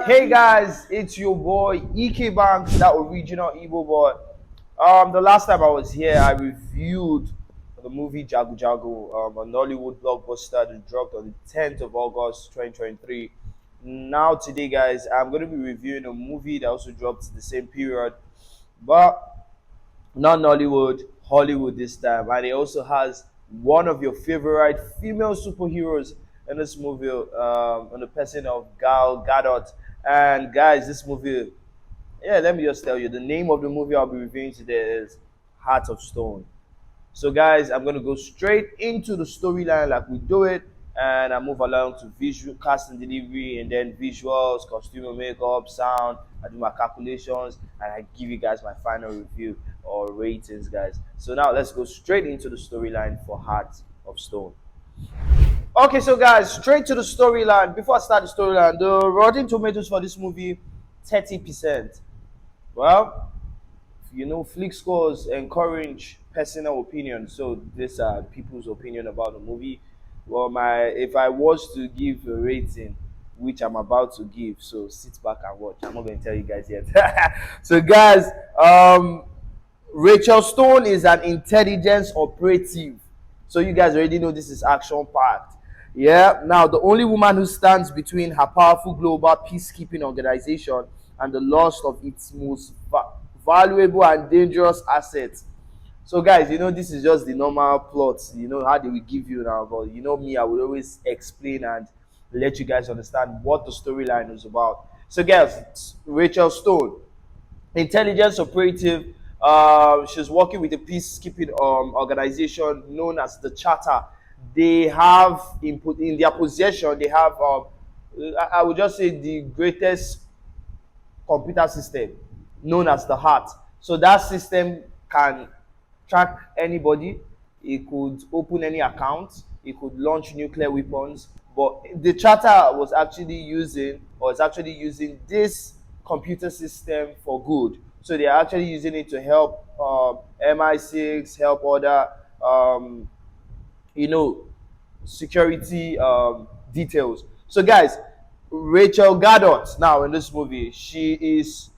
Hey guys, it's your boy EK Banks, that original Igbo boy. The last time I was here, I reviewed the movie Jagu Jagu, a Nollywood blockbuster that dropped on the 10th of August 2023. Now, today, guys, I'm going to be reviewing a movie that also dropped the same period, but not Nollywood, Hollywood this time. And it also has one of your favorite female superheroes in this movie, on the person of Gal Gadot. And guys, this movie, yeah, let me just tell you, the name of the movie I'll be reviewing today is Heart of Stone. So, guys, I'm going to go straight into the storyline like we do it, and I move along to visual cast and delivery, and then visuals, costume and makeup, sound. I do my calculations, and I give you guys my final review or ratings, guys. So now let's go straight into the storyline for Heart of Stone. Okay, so guys, straight to the storyline. Before I start the storyline, the Rotten Tomatoes for this movie, 30%. Well, Flickscores encourage personal opinion, so these are people's opinion about the movie. Well, my if I was to give a rating, which I'm about to give, so sit back and watch. I'm not going to tell you guys yet. So, guys, Rachel Stone is an intelligence operative. So you guys already know this is action packed. Yeah. Now, the only woman who stands between her powerful global peacekeeping organization and the loss of its most valuable and dangerous assets. So, guys, this is just the normal plot. How they will give you now, but me, I will always explain and let you guys understand what the storyline is about. So, guys, Rachel Stone, intelligence operative. She's working with a peacekeeping organization known as the Charter. They have input in their possession. They have, I would just say, the greatest computer system known as the Heart. So that system can track anybody. It could open any account. It could launch nuclear weapons. But the Charter was actually using, or is actually using this computer system for good. So they are actually using it to help MI6, help other, um, you know, security details. So, guys, Rachel Gadot now in this movie, she is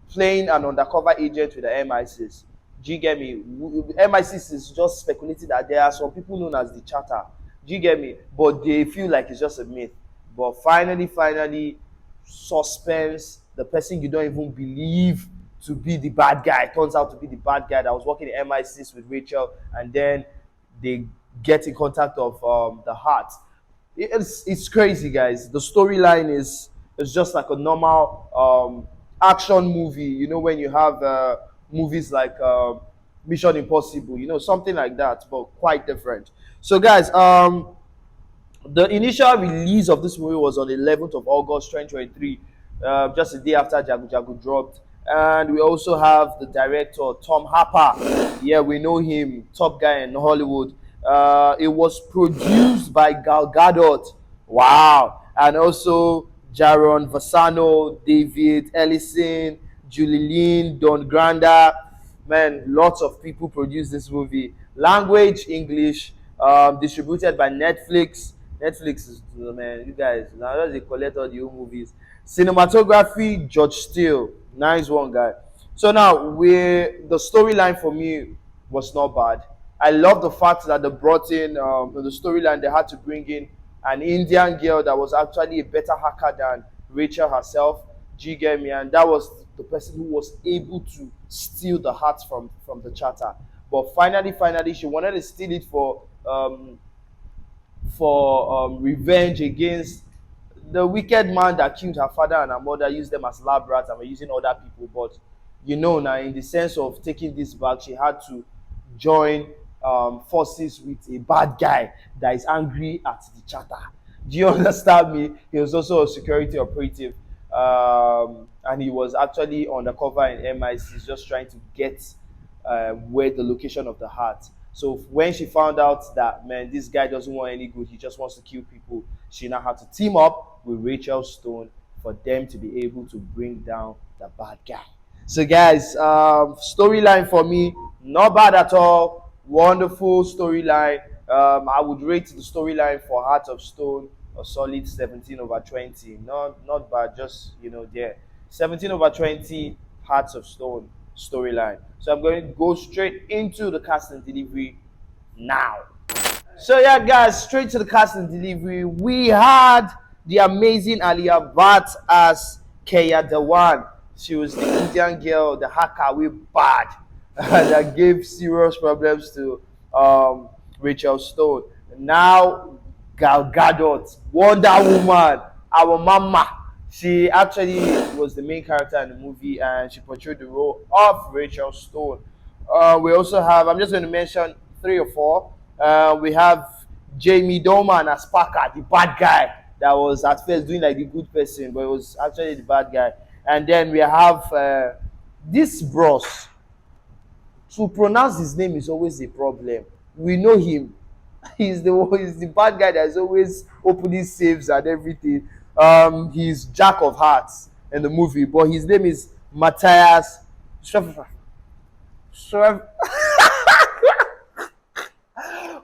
playing an undercover agent with the MI6. Do you get me? MI6 is just speculating that there are some people known as the Charter. Do you get me? But they feel like it's just a myth. But finally, suspense. The person you don't even believe to be the bad guy turns out to be the bad guy that was working in MI6 with Rachel, and then they get in contact of the Heart. It's crazy, guys. The storyline is just like a normal action movie. When you have movies like Mission Impossible, something like that, but quite different. So, guys, the initial release of this movie was on the 11th of August 2023, just a day after Jagu Jagu dropped. And we also have the director, Tom Harper. Yeah, we know him, top guy in Hollywood. It was produced by Gal Gadot. Wow. And also Jaron Vassano, David Ellison, Julie Lynn, Don Granda. Man, lots of people produced this movie. Language, English, distributed by Netflix. Netflix is, man, you guys, now they collect all the old movies. Cinematography, George Steele. Nice one, guy. So now, the storyline for me was not bad. I love the fact that they brought in, the storyline, they had to bring in an Indian girl that was actually a better hacker than Rachel herself. Do you get me? And that was the person who was able to steal the heart from the Charter. But finally, she wanted to steal it for revenge against the wicked man that killed her father and her mother, used them as lab rats and were using other people. But now, in the sense of taking this back, she had to join forces with a bad guy that is angry at the Charter. Do you understand me? He was also a security operative, and he was actually undercover in MI6, just trying to get where the location of the Heart. So when she found out that, man, this guy doesn't want any good, he just wants to kill people, she now had to team up with Rachel Stone for them to be able to bring down the bad guy. So, guys, storyline for me, not bad at all. Wonderful storyline. I would rate the storyline for Heart of Stone a solid 17/20. Not bad, just there. 17/20 Hearts of Stone storyline. So I'm going to go straight into the cast and delivery now. So yeah, guys, straight to the cast and delivery. We had the amazing Alia Bhatt as Kaya Dhawan. She was the Indian girl, the hacker, we bad, that gave serious problems to Rachel Stone. Now Gal Gadot, Wonder Woman, our mama. She actually was the main character in the movie, and she portrayed the role of Rachel Stone. We also have, I'm just going to mention 3 or 4. We have Jamie Dornan as Parker, the bad guy that was at first doing like the good person, but it was actually the bad guy. And then we have this bros. To pronounce his name is always a problem. We know him. He's the bad guy that's always opening safes and everything. He's Jack of Hearts in the movie, but his name is Matthias Schweighöfer.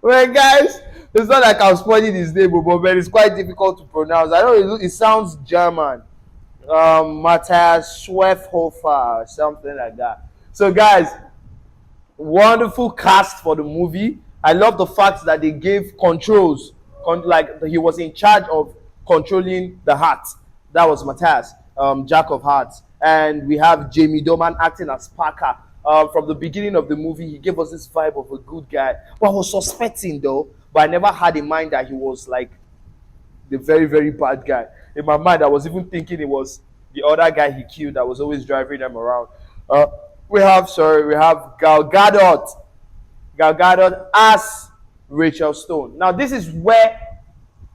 Well, guys, it's not like I'm spoiling his name, but it's quite difficult to pronounce. I know it sounds German. Matthias Schweighöfer, something like that. So, guys, wonderful cast for the movie. I love the fact that they gave controls, like he was in charge of controlling the heart. That was Matthias, Jack of Hearts. And we have Jamie Dornan acting as Parker. From the beginning of the movie, he gave us this vibe of a good guy. Well, I was suspecting though, but I never had in mind that he was like the very, very bad guy. In my mind, I was even thinking it was the other guy he killed that was always driving them around. We have Gal Gadot. Gal Gadot as Rachel Stone. Now, this is where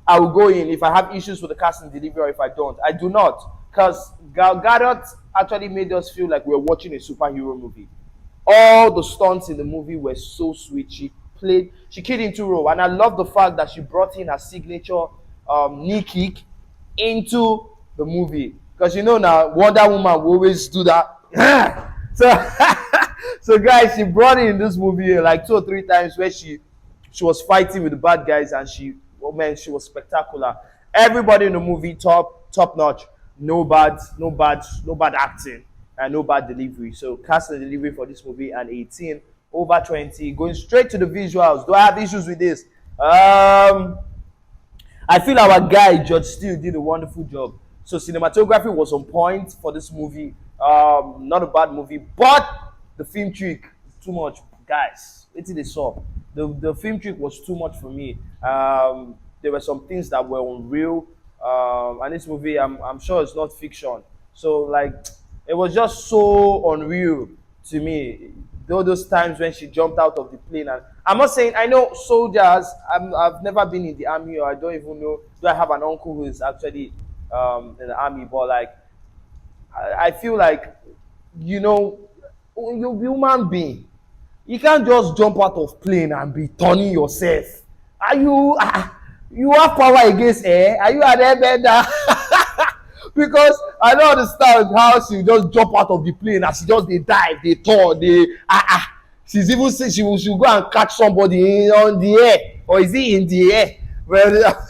I will go in if I have issues with the cast and delivery or if I don't. I do not, because Gal Gadot actually made us feel like we were watching a superhero movie. All the stunts in the movie were so sweet. She killed into role, and I love the fact that she brought in her signature knee kick into the movie. Because now Wonder Woman will always do that. So guys, she brought it in this movie like 2 or 3 times where she was fighting with the bad guys, and she was spectacular. Everybody in the movie top notch. No bad acting and no bad delivery. So cast and delivery for this movie and 18/20. Going straight to the visuals. Do I have issues with this? I feel our guy George Steele did a wonderful job. So cinematography was on point for this movie. Not a bad movie, but the film trick is too much, guys. It's they saw. The film trick was too much for me. There were some things that were unreal. And this movie, I'm sure it's not fiction. So like, it was just so unreal to me. Those times when she jumped out of the plane, and I'm not saying I know soldiers. I've never been in the army, or I don't even know. Do I have an uncle who is actually in the army? But like, I feel like, you're a human being. You can't just jump out of plane and be turning yourself. Are you have power against air? Are you an airbender? Because I don't understand how she just jump out of the plane and she just dive, they turn, she's even saying she will go and catch somebody on the air, or is he in the air? Well,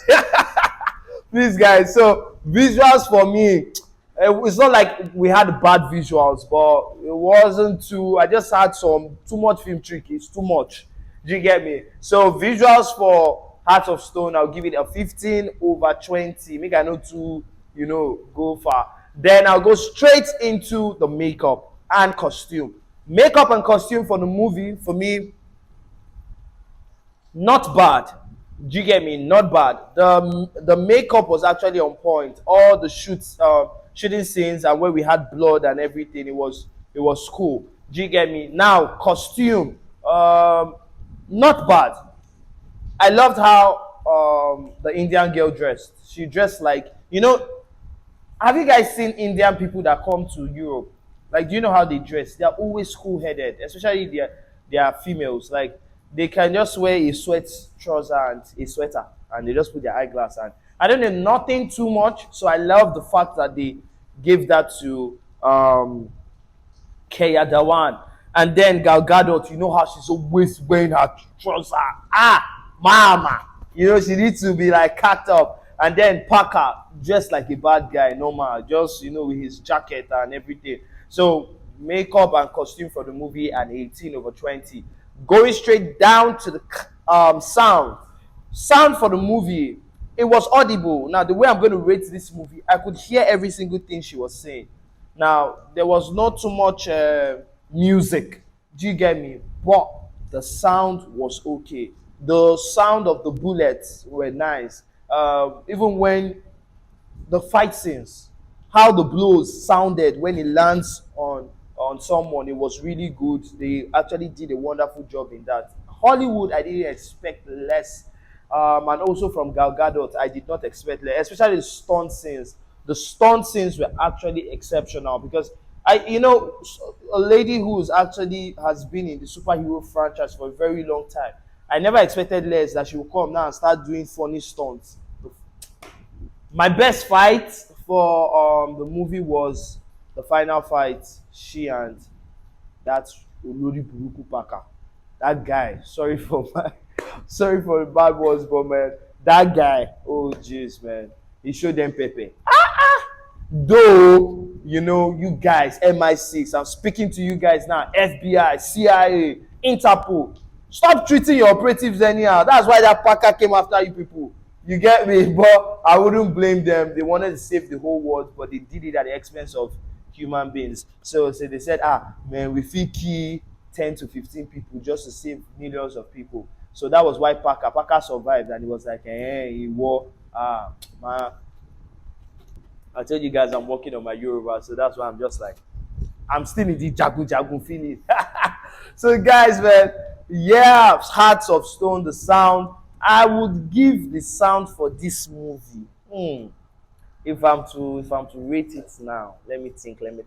please guys, so visuals for me, it's not like we had bad visuals, but it wasn't too. I just had too much film trick. It's too much. Do you get me? So visuals for Heart of Stone, I'll give it a 15/20. Make I know to go far. Then I'll go straight into the makeup and costume. Makeup and costume for the movie, for me, not bad. Do you get me? Not bad. The makeup was actually on point. All the shooting scenes and where we had blood and everything, it was cool. Do you get me? Now costume, not bad. I loved how the Indian girl dressed. She dressed like, have you guys seen Indian people that come to Europe? Like, do you know how they dress? They're always cool-headed, especially they are females. Like, they can just wear a sweat trouser and a sweater, and they just put their eyeglass on. I don't know, nothing too much. So I love the fact that they gave that to Kaya Dhawan. And then Gal Gadot, you know how she's always wearing her trouser. Mama. She needs to be like cut up. And then Parker, dressed like a bad guy, normal, just with his jacket and everything. So makeup and costume for the movie and 18/20. Going straight down to the sound. Sound for the movie, it was audible. Now, the way I'm going to rate this movie, I could hear every single thing she was saying. Now, there was not too much music. Do you get me? But the sound was okay. The sound of the bullets were nice. Even when the fight scenes, how the blows sounded when it lands on someone, it was really good. They actually did a wonderful job in that. Hollywood, I didn't expect less, and also from Gal Gadot, I did not expect less, especially the stunt scenes. The stunt scenes were actually exceptional because a lady who is actually has been in the superhero franchise for a very long time. I never expected less that she would come now and start doing funny stunts. My best fight for the movie was the final fight. She and that Olori Buruku Paka. That guy. Sorry for the bad words, but man, that guy. Oh jeez, man. He showed them Pepe. Though, you guys, MI6, I'm speaking to you guys now, FBI, CIA, Interpol. Stop treating your operatives anyhow. That's why that Parker came after you people. You get me? But I wouldn't blame them. They wanted to save the whole world, but they did it at the expense of human beings. So they said, man, we feel key 10 to 15 people just to save millions of people. So that was why Parker survived, and he was like, he wore, man. I told you guys I'm working on my Yoruba, so that's why I'm just like, I'm still in the jagu feeling. So guys, man, yeah, Hearts of Stone, the sound. I would give the sound for this movie. If I'm to rate it now, let me think. Don't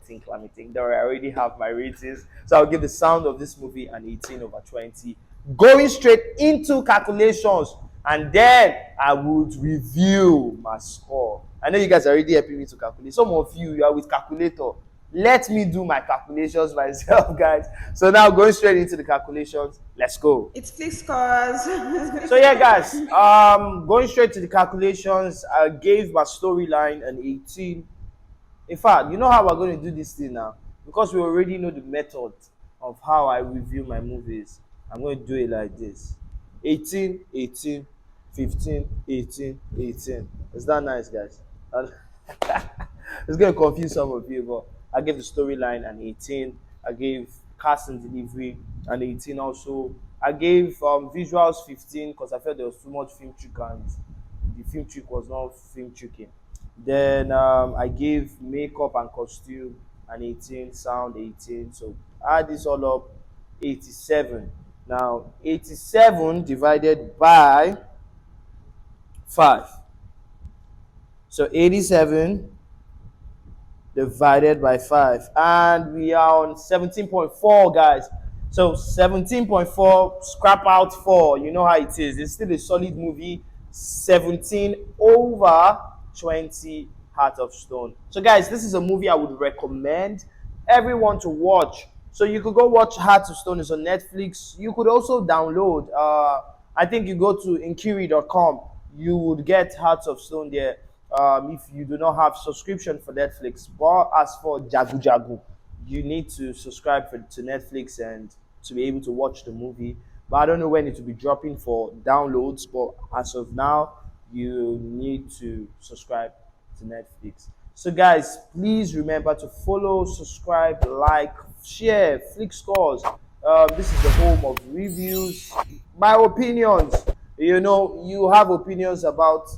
worry, I already have my ratings. So I'll give the sound of this movie an 18/20. Going straight into calculations, and then I would review my score. I know you guys are already helping me to calculate. Some of you are with calculator. Let me do my calculations myself, guys. So now going straight into the calculations, let's go. It's Flickscores. So yeah, guys, going straight to the calculations, I gave my storyline an 18. In fact, you know how we're going to do this thing now? Because we already know the method of how I review my movies. I'm going to do it like this. 18, 18, 15, 18, 18. Is that nice, guys? It's going to confuse some of you, but I gave the storyline an 18. I gave cast and delivery an 18 also. I gave visuals 15 because I felt there was too much film trick and the film trick was not film tricking. Then I gave makeup and costume an 18, sound 18. So add this all up, 87. Now 87 divided by 5. So 87 divided by 5. And we are on 17.4, guys. So 17.4, scrap out 4. You know how it is. It's still a solid movie. 17/20, Heart of Stone. So guys, this is a movie I would recommend everyone to watch. So you could go watch Heart of Stone. It's on Netflix. You could also download. I think you go to inkiri.com. You would get Hearts of Stone there. If you do not have subscription for Netflix. But as for Jagu, you need to subscribe to Netflix and to be able to watch the movie. But I don't know when it will be dropping for downloads. But as of now, you need to subscribe to Netflix. So guys, please remember to follow, subscribe, like, share Flickscores. This is the home of reviews, my opinions. You have opinions about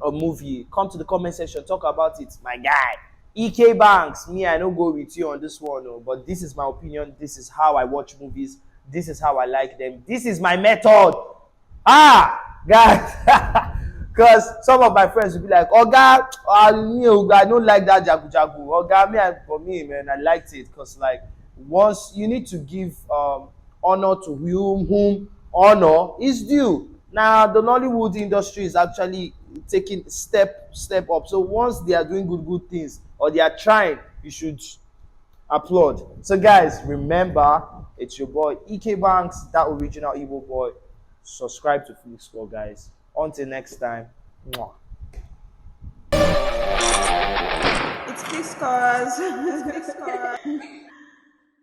a movie, come to the comment section, talk about it, my guy. EK Banks, me, I don't go with you on this one, no, but this is my opinion. This is how I watch movies. This is how I like them. This is my method. Guys, because some of my friends will be like, Oga, I don't like that jagu. Oga, for me, man, I liked it because, like, once you need to give honor to whom honor is due. Now, the Nollywood industry is actually taking step up. So once they are doing good things or they are trying, you should applaud. So guys, remember, it's your boy EK Banks, that original Igbo boy. Subscribe to Flickscore, guys. Until next time, Mwah. It's Flickscores.